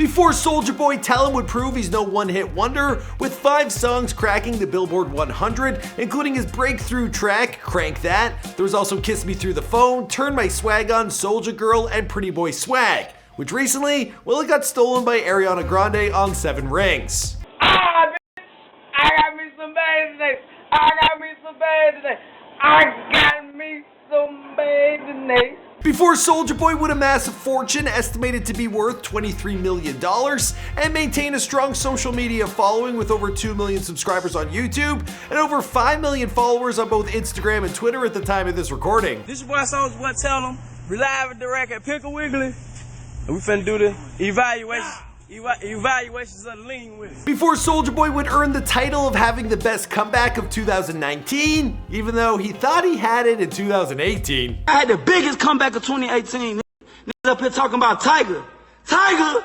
Before Soulja Boy, Tell 'Em would prove he's no one-hit wonder, with 5 songs cracking the Billboard 100, including his breakthrough track, Crank That. There was also Kiss Me Through the Phone, Turn My Swag On, Soulja Girl, and Pretty Boy Swag, which recently, well, it got stolen by Ariana Grande on 7 Rings. Ah, bitch, I got me some bad today. I got me some bad today. I got me some bad today. Before Soulja Boy would amass a fortune estimated to be worth $23 million and maintain a strong social media following with over 2 million subscribers on YouTube and over 5 million followers on both Instagram and Twitter at the time of this recording. This your boy Soulja Boy Tell 'Em. We live at the rack at Pickle Wiggly. And we finna do the evaluations of the lean with it. Before Soulja Boy would earn the title of having the best comeback of 2019, even though he thought he had it in 2018. I had the biggest comeback of 2018. Niggas up here talking about Tiger. Tiger!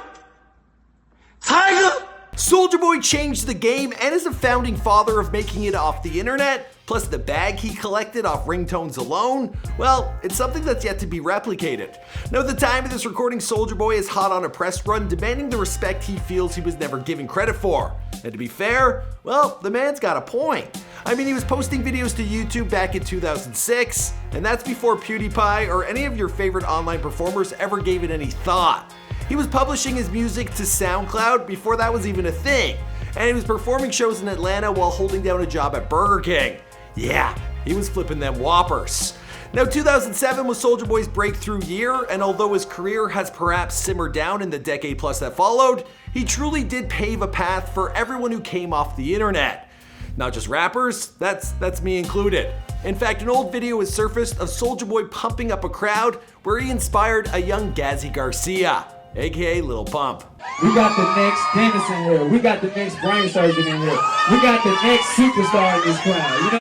Tiger! Soulja Boy changed the game and is a founding father of making it off the internet, plus the bag he collected off ringtones alone, well, it's something that's yet to be replicated. Now at the time of this recording, Soulja Boy is hot on a press run demanding the respect he feels he was never given credit for. And to be fair, well, the man's got a point. I mean, he was posting videos to YouTube back in 2006, and that's before PewDiePie or any of your favorite online performers ever gave it any thought. He was publishing his music to SoundCloud before that was even a thing, and he was performing shows in Atlanta while holding down a job at Burger King. Yeah, he was flipping them Whoppers. Now 2007 was Soulja Boy's breakthrough year, and although his career has perhaps simmered down in the decade plus that followed, he truly did pave a path for everyone who came off the internet. Not just rappers, that's me included. In fact, an old video has surfaced of Soulja Boy pumping up a crowd where he inspired a young Gazi Garcia, aka Lil Pump. We got the next Dennis in here. We got the next brain surgeon in here. We got the next superstar in this crowd. You know?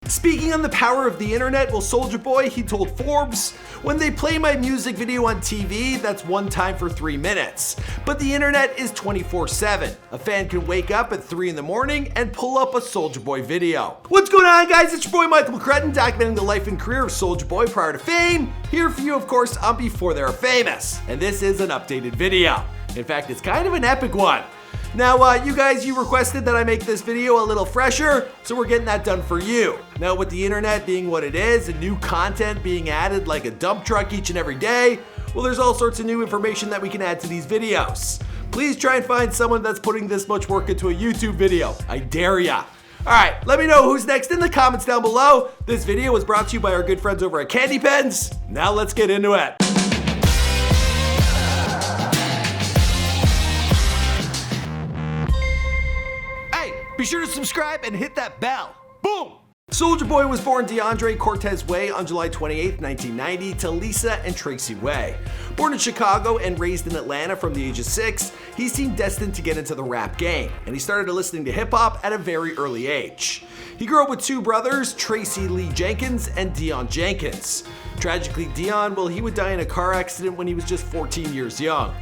Speaking on the power of the internet, well, Soulja Boy, he told Forbes, "When they play my music video on TV, that's one time for 3 minutes. But the internet is 24/7. A fan can wake up at 3 in the morning and pull up a Soulja Boy video." What's going on, guys? It's your boy Michael McCrudden, documenting the life and career of Soulja Boy prior to fame. Here for you, of course, on Before They Are Famous. And this is an updated video. In fact, it's kind of an epic one. Now, you requested that I make this video a little fresher, so we're getting that done for you. Now, with the internet being what it is, and new content being added like a dump truck each and every day, well, there's all sorts of new information that we can add to these videos. Please try and find someone that's putting this much work into a YouTube video. I dare ya. Alright, let me know who's next in the comments down below. This video was brought to you by our good friends over at Candy Pens. Now let's get into it. Be sure to subscribe and hit that bell. Boom! Soulja Boy was born DeAndre Cortez Way on July 28, 1990 to Lisa and Tracy Way. Born in Chicago and raised in Atlanta from the age of 6, he seemed destined to get into the rap game, and he started listening to hip-hop at a very early age. He grew up with 2 brothers, Tracy Lee Jenkins and Dion Jenkins. Tragically, Dion, well, he would die in a car accident when he was just 14 years young.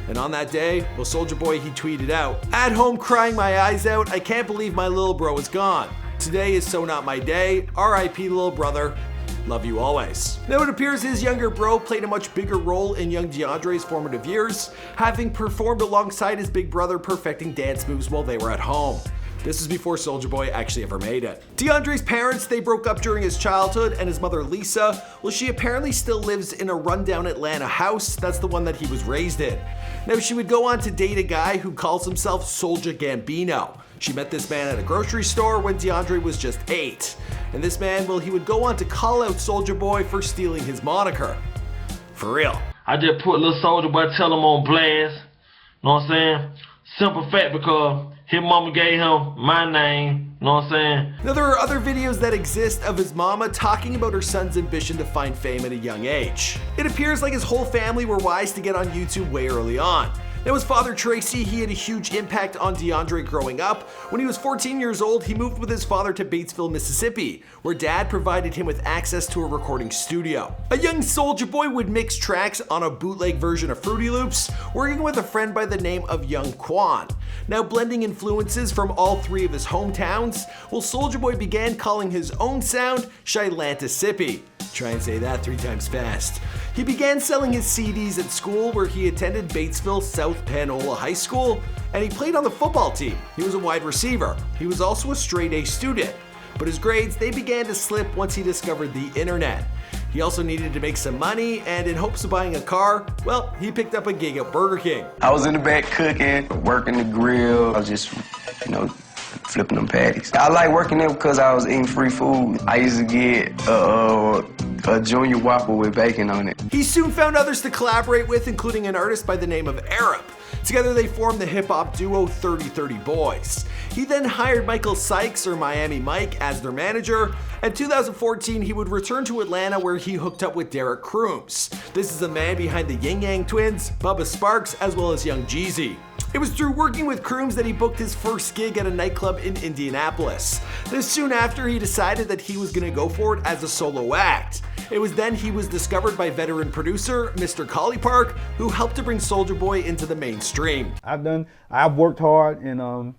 And on that day, well, Soulja Boy, he tweeted out, "At home crying my eyes out, I can't believe my little bro is gone. Today is so not my day, RIP little brother, love you always." Now it appears his younger bro played a much bigger role in young DeAndre's formative years, having performed alongside his big brother perfecting dance moves while they were at home. This is before Soulja Boy actually ever made it. DeAndre's parents, they broke up during his childhood, and his mother Lisa, well, she apparently still lives in a rundown Atlanta house. That's the one that he was raised in. Now she would go on to date a guy who calls himself Soulja Gambino. She met this man at a grocery store when DeAndre was just 8. And this man, well, he would go on to call out Soulja Boy for stealing his moniker. For real. I just put little Soulja Boy Tell 'Em on blast. Know what I'm saying? Simple fact, because his mama gave him my name. Know what I'm saying? Now there are other videos that exist of his mama talking about her son's ambition to find fame at a young age. It appears like his whole family were wise to get on YouTube way early on. Now his father Tracy, he had a huge impact on DeAndre growing up. When he was 14 years old, he moved with his father to Batesville, Mississippi, where dad provided him with access to a recording studio. A young Soulja Boy would mix tracks on a bootleg version of Fruity Loops, working with a friend by the name of Young Quan. Now blending influences from all 3 of his hometowns, well, Soulja Boy began calling his own sound Shylantissippi. Try and say that 3 times fast. He began selling his CDs at school where he attended Batesville South Panola High School, and he played on the football team. He was a wide receiver. He was also a straight A student. But his grades, they began to slip once he discovered the internet. He also needed to make some money, and in hopes of buying a car, well, he picked up a gig at Burger King. I was in the back cooking, working the grill. I was just, flipping them patties. I like working there because I was eating free food. I used to get a Junior Whopper with bacon on it. He soon found others to collaborate with, including an artist by the name of Arab. Together they formed the hip-hop duo 3030 Boys. He then hired Michael Sykes, or Miami Mike, as their manager. In 2014, he would return to Atlanta where he hooked up with Derek Crooms. This is the man behind the Ying Yang Twins, Bubba Sparks, as well as Young Jeezy. It was through working with Crooms that he booked his first gig at a nightclub in Indianapolis. This soon after he decided that he was going to go for it as a solo act. It was then he was discovered by veteran producer Mr. Collie Park, who helped to bring Soulja Boy into the mainstream. I've worked hard and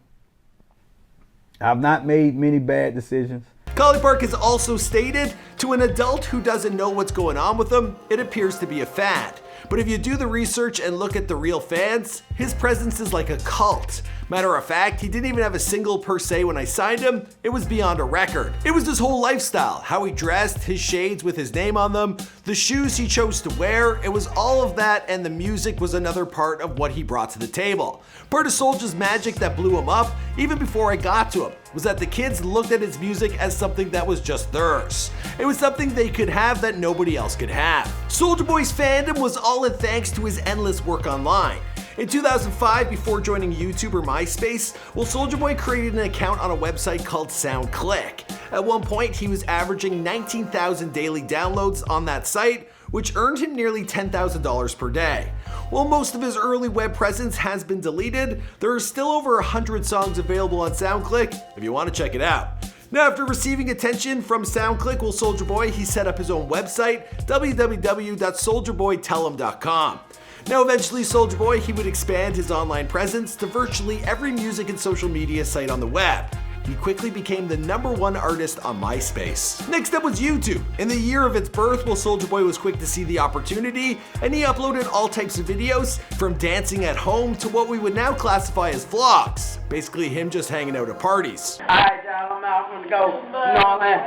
I've not made many bad decisions. Collie Park has also stated, to an adult who doesn't know what's going on with him, it appears to be a fad. But if you do the research and look at the real fans, his presence is like a cult. Matter of fact, he didn't even have a single per se when I signed him. It was beyond a record. It was his whole lifestyle, how he dressed, his shades with his name on them, the shoes he chose to wear. It was all of that, and the music was another part of what he brought to the table. Part of Soulja's magic that blew him up, even before I got to him, was that the kids looked at his music as something that was just theirs. It was something they could have that nobody else could have. Soulja Boy's fandom was all in thanks to his endless work online. In 2005, before joining YouTube or MySpace, Soulja Boy created an account on a website called SoundClick. At one point, he was averaging 19,000 daily downloads on that site, which earned him nearly $10,000 per day. While most of his early web presence has been deleted, there are still over 100 songs available on SoundClick if you want to check it out. Now, after receiving attention from SoundClick, Soulja Boy, he set up his own website, www.souljaboytellhim.com. Now, eventually, Soulja Boy, he would expand his online presence to virtually every music and social media site on the web. He quickly became the #1 artist on MySpace. Next up was YouTube. In the year of its birth, Soulja Boy was quick to see the opportunity, and he uploaded all types of videos, from dancing at home to what we would now classify as vlogs. Basically him just hanging out at parties. Alright, y'all, I'm out. I'm gonna go. You know what I'm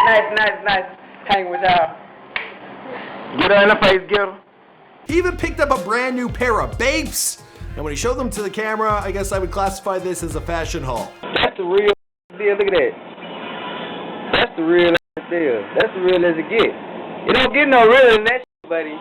saying? Nice. Hanging with y'all. Get her in the face, get her. He even picked up a brand new pair of Bapes, and when he showed them to the camera, I guess I would classify this as a fashion haul. That's the real deal. Look at that. That's the real deal. That's the real as it gets. You don't get no realer than that, buddy.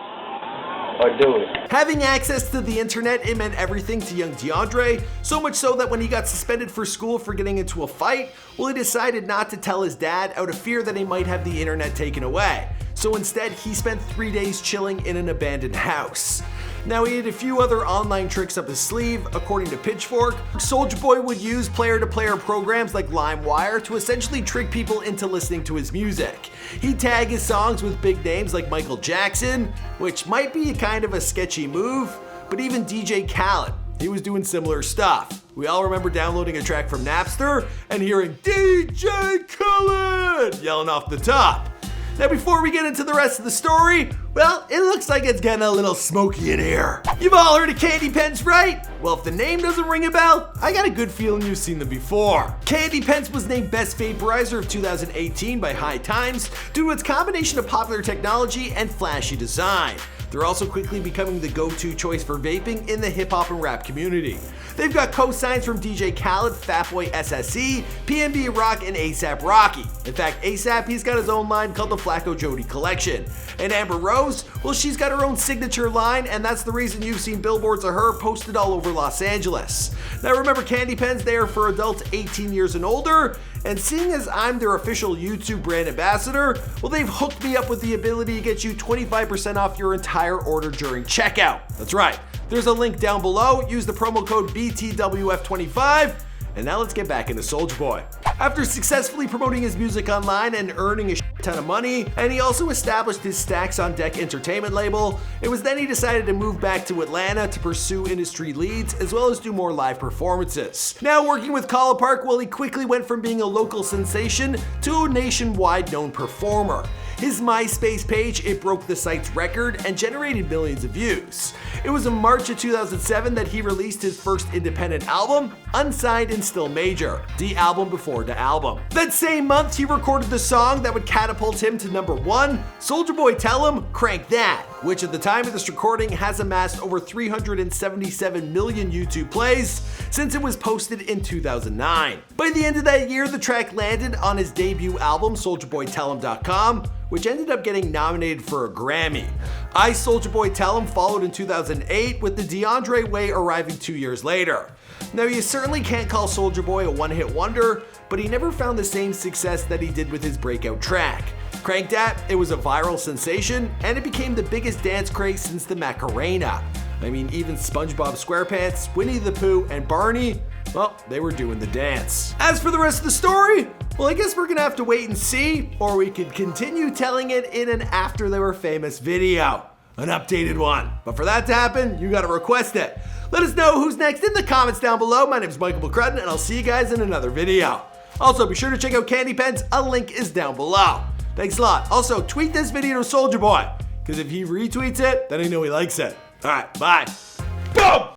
Or do it. Having access to the internet, it meant everything to young DeAndre, so much so that when he got suspended for school for getting into a fight, he decided not to tell his dad out of fear that he might have the internet taken away. So instead, he spent 3 days chilling in an abandoned house. Now, he had a few other online tricks up his sleeve. According to Pitchfork, Soulja Boy would use player-to-player programs like LimeWire to essentially trick people into listening to his music. He'd tag his songs with big names like Michael Jackson, which might be kind of a sketchy move, but even DJ Khaled, he was doing similar stuff. We all remember downloading a track from Napster and hearing DJ Khaled yelling off the top. Now, before we get into the rest of the story, well, it looks like it's getting a little smoky in here. You've all heard of Candy Pence, right? Well, if the name doesn't ring a bell, I got a good feeling you've seen them before. Candy Pence was named Best Vaporizer of 2018 by High Times due to its combination of popular technology and flashy design. They're also quickly becoming the go-to choice for vaping in the hip-hop and rap community. They've got co-signs from DJ Khaled, Fatboy SSE, PNB Rock, and A$AP Rocky. In fact, A$AP, he's got his own line called the Flacco Jody Collection. And Amber Rose, well, she's got her own signature line, and that's the reason you've seen billboards of her posted all over Los Angeles. Now remember, Candy Pens, they are for adults 18 years and older, and seeing as I'm their official YouTube brand ambassador, well, they've hooked me up with the ability to get you 25% off your entire order during checkout. That's right, there's a link down below. Use the promo code BTWF25, And now let's get back into Soulja Boy. After successfully promoting his music online and earning a ton of money, and he also established his Stacks on Deck entertainment label, it was then he decided to move back to Atlanta to pursue industry leads as well as do more live performances. Now working with Colin Park, well, he quickly went from being a local sensation to a nationwide known performer. His MySpace page, it broke the site's record and generated millions of views. It was in March of 2007 that he released his first independent album, Unsigned and Still Major, the album before the album. That same month, he recorded the song that would catapult him to #1, Soulja Boy Tell 'Em, Crank That, which at the time of this recording has amassed over 377 million YouTube plays since it was posted in 2009. By the end of that year, the track landed on his debut album, SouljaBoyTellEm.com, which ended up getting nominated for a Grammy. I, Soulja Boy Tell 'Em followed in 2008, with the DeAndre Way arriving 2 years later. Now, you certainly can't call Soulja Boy a one-hit wonder, but he never found the same success that he did with his breakout track. Crank That, it was a viral sensation, and it became the biggest dance craze since the Macarena. I mean, even SpongeBob SquarePants, Winnie the Pooh, and Barney, well, they were doing the dance. As for the rest of the story, well, I guess we're gonna have to wait and see, or we could continue telling it in an After They Were Famous video, an updated one. But for that to happen, you gotta request it. Let us know who's next in the comments down below. My name is Michael McCrudden, and I'll see you guys in another video. Also, be sure to check out Candy Pens, a link is down below. Thanks a lot. Also, tweet this video to Soulja Boy, because if he retweets it, then I know he likes it. All right, bye. Boom!